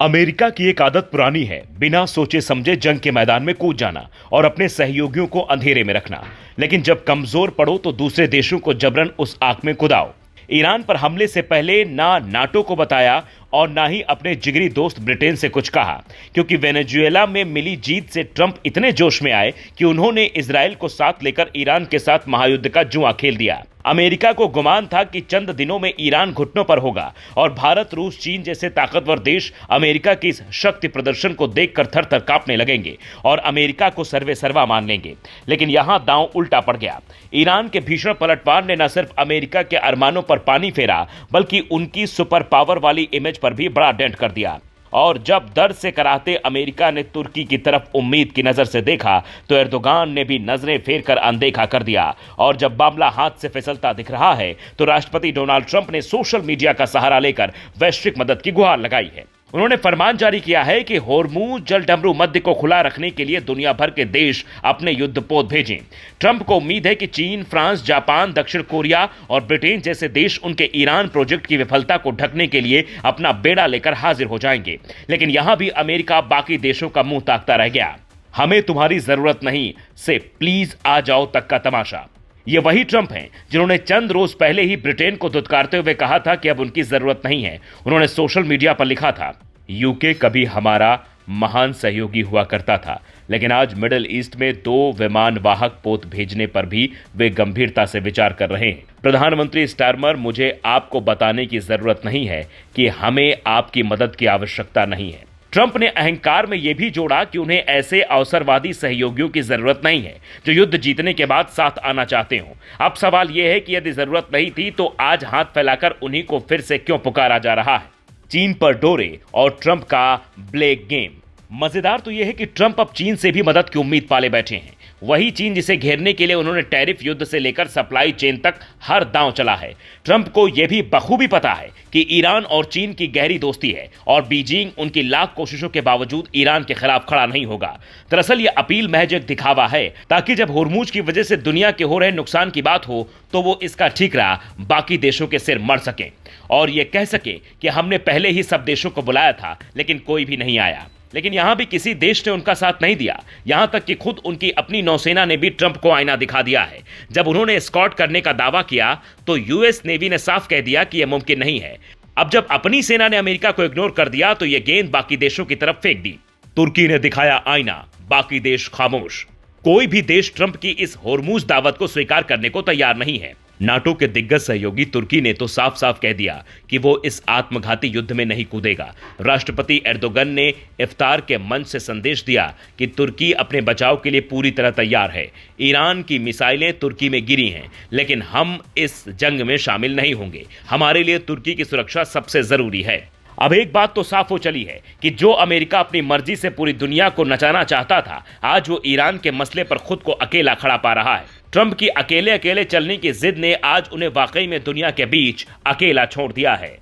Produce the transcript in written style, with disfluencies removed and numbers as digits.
America की एक आदत पुरानी है, बिना सोचे समझे जंग के मैदान में कूद जाना और अपने सहयोगियों को अंधेरे में रखना। लेकिन जब कमजोर पड़ो तो दूसरे देशों को जबरन उस आग में कुदाओ। ईरान पर हमले से पहले ना नाटो को बताया और ना ही अपने जिगरी दोस्त ब्रिटेन से कुछ कहा, क्योंकि वेनेजुएला में मिली जीत से ट्रंप इतने जोश में आए कि उन्होंने इजराइल को साथ लेकर ईरान के साथ महायुद्ध का जुआ खेल दिया। अमेरिका को गुमान था कि चंद दिनों में ईरान घुटनों पर होगा और भारत, रूस, चीन जैसे ताकतवर देश अमेरिका की इस शक्ति प्रदर्शन को देखकर थर-थर कांपने लगेंगे और अमेरिका को सर्वे सर्वा मान लेंगे। लेकिन यहां दांव उल्टा पड़ गया। ईरान के भीषण पलटवार ने न सिर्फ अमेरिका के अरमानों पर पानी फेरा, बल्कि उनकी सुपर पावर वाली इमेज पर भी बड़ा डेंट कर दिया। और जब दर्द से कराहते अमेरिका ने तुर्की की तरफ उम्मीद की नजर से देखा, तो एर्दोगान ने भी नजरें फेर कर अनदेखा कर दिया। और जब मामला हाथ से फिसलता दिख रहा है, तो राष्ट्रपति डोनाल्ड ट्रंप ने सोशल मीडिया का सहारा लेकर वैश्विक मदद की गुहार लगाई है। उन्होंने फरमान जारी किया है कि होर्मुज जलडमरू मध्य को खुला रखने के लिए दुनिया भर के देश अपने युद्धपोत भेजें। ट्रंप को उम्मीद है कि चीन, फ्रांस, जापान, दक्षिण कोरिया और ब्रिटेन जैसे देश उनके ईरान प्रोजेक्ट की विफलता को ढकने के लिए अपना बेड़ा लेकर हाजिर हो जाएंगे। लेकिन यहां भी अमेरिका बाकी देशों का मुंह ताकता रह गया। हमें तुम्हारी जरूरत नहीं से प्लीज आ जाओ तक का तमाशा। ये वही ट्रंप हैं जिन्होंने चंद रोज पहले ही ब्रिटेन को धुतकारते हुए कहा था कि अब उनकी जरूरत नहीं है। उन्होंने सोशल मीडिया पर लिखा था, यूके कभी हमारा महान सहयोगी हुआ करता था, लेकिन आज मिडिल ईस्ट में 2 विमान वाहक पोत भेजने पर भी वे गंभीरता से विचार कर रहे हैं। प्रधानमंत्री स्टारमर, मुझे आपको बताने की जरूरत नहीं है कि हमें आपकी मदद की आवश्यकता नहीं है। ट्रंप ने अहंकार में यह भी जोड़ा कि उन्हें ऐसे अवसरवादी सहयोगियों की जरूरत नहीं है जो युद्ध जीतने के बाद साथ आना चाहते हो। अब सवाल यह है कि यदि जरूरत नहीं थी तो आज हाथ फैलाकर उन्हीं को फिर से क्यों पुकारा जा रहा है। चीन पर डोरे और ट्रंप का ब्लेक गेम। मजेदार तो यह है कि ट्रंप अब चीन से भी मदद की उम्मीद पाले बैठे हैं। वही चीन जिसे घेरने के लिए उन्होंने टैरिफ युद्ध से लेकर सप्लाई चेन तक हर दांव चला है। ट्रंप को यह भी बखूबी पता है कि ईरान और चीन की गहरी दोस्ती है और बीजिंग उनकी लाख कोशिशों के बावजूद ईरान के खिलाफ खड़ा नहीं होगा। दरअसल यह अपील महज एक दिखावा है, ताकि जब होर्मुज की वजह से दुनिया के हो रहे नुकसान की बात हो तो वो इसका ठीकरा बाकी देशों के सिर मर सके और यह कह सके कि हमने पहले ही सब देशों को बुलाया था लेकिन कोई भी नहीं आया। लेकिन यहां भी किसी देश ने उनका साथ नहीं दिया, यहां तक कि खुद उनकी अपनी नौसेना ने भी ट्रंप को आईना दिखा दिया है। जब उन्होंने एस्कॉर्ट करने का दावा किया तो यूएस नेवी ने साफ कह दिया कि यह मुमकिन नहीं है। अब जब अपनी सेना ने अमेरिका को इग्नोर कर दिया तो यह गेंद बाकी देशों की तरफ फेंक दी। तुर्की ने दिखाया आईना, बाकी देश खामोश। कोई भी देश ट्रंप की इस होर्मुज दावत को स्वीकार करने को तैयार नहीं है। नाटो के दिग्गज सहयोगी तुर्की ने तो साफ साफ कह दिया कि वो इस आत्मघाती युद्ध में नहीं कूदेगा। राष्ट्रपति एर्दोगन ने इफ्तार के मंच से संदेश दिया कि तुर्की अपने बचाव के लिए पूरी तरह तैयार है। ईरान की मिसाइलें तुर्की में गिरी हैं, लेकिन हम इस जंग में शामिल नहीं होंगे। हमारे लिए तुर्की की सुरक्षा सबसे जरूरी है। अब एक बात तो साफ हो चली है कि जो अमेरिका अपनी मर्जी से पूरी दुनिया को नचाना चाहता था, आज वो ईरान के मसले पर खुद को अकेला खड़ा पा रहा है। ट्रंप की अकेले अकेले चलने की जिद ने आज उन्हें वाकई में दुनिया के बीच अकेला छोड़ दिया है।